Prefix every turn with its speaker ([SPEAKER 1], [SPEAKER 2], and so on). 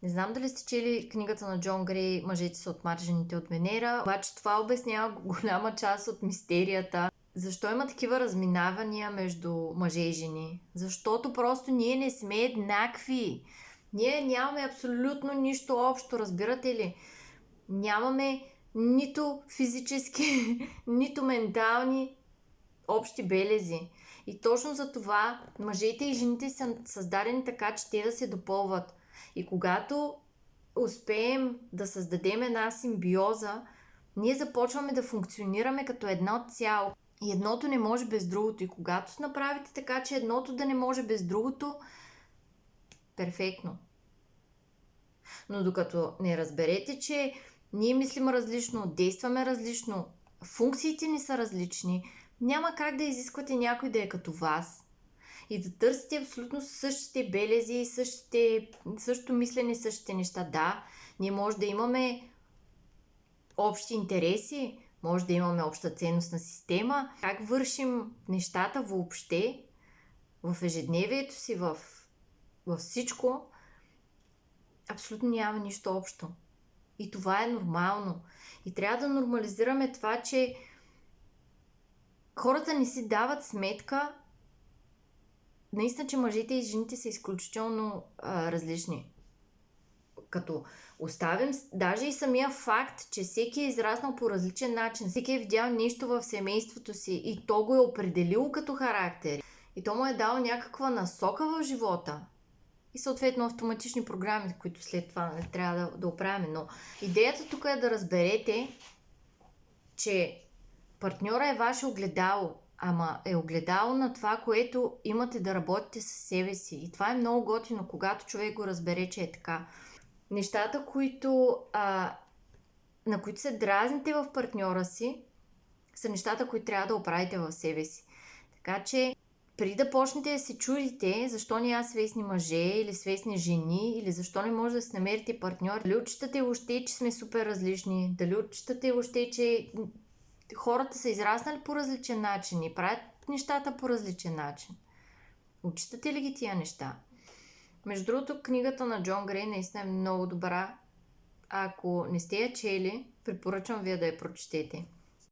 [SPEAKER 1] Не знам дали сте чели книгата на Джон Грей "Мъжете са от Марс, жените от Венера", обаче това обяснява голяма част от мистерията. Защо има такива разминавания между мъже и жени? Защото просто ние не сме еднакви. Ние нямаме абсолютно нищо общо, разбирате ли? Нямаме нито физически, нито ментални общи белези. И точно за това мъжете и жените са създадени така, че те да се допълват. И когато успеем да създадем една симбиоза, ние започваме да функционираме като едно цяло. И едното не може без другото. И когато направите така, че едното да не може без другото, перфектно. Но докато не разберете, че ние мислим различно, действаме различно, функциите ни са различни, няма как да изисквате някой да е като вас и да търсите абсолютно същите белези, същото мислене, същите неща. Да, ние може да имаме общи интереси, може да имаме обща ценностна система. Как вършим нещата въобще в ежедневието си, във всичко, абсолютно няма нищо общо. И това е нормално. И трябва да нормализираме това, че хората не си дават сметка наистина, че мъжете и жените са изключително различни. Като оставим даже и самия факт, че всеки е израснал по различен начин, всеки е видял нещо в семейството си и то го е определило като характер. И то му е дал някаква насока в живота. И съответно автоматични програми, които след това не трябва да оправяме. Но идеята тук е да разберете, че партньора е ваше огледало, ама е огледало на това, което имате да работите със себе си. И това е много готино, когато човек го разбере, че е така. Нещата, на които се дразните в партньора си, са нещата, които трябва да оправите в себе си. Така че, преди да почнете да се чудите защо няма свестни мъже или свестни жени, или защо не може да си намерите партньор, дали отчитате въобще, че сме супер различни, дали отчитате въобще, че хората са израснали по различен начин и правят нещата по различен начин. Отчитате ли ги тия неща? Между другото, книгата на Джон Грей наистина е много добра. Ако не сте я чели, препоръчвам вие да я прочетете.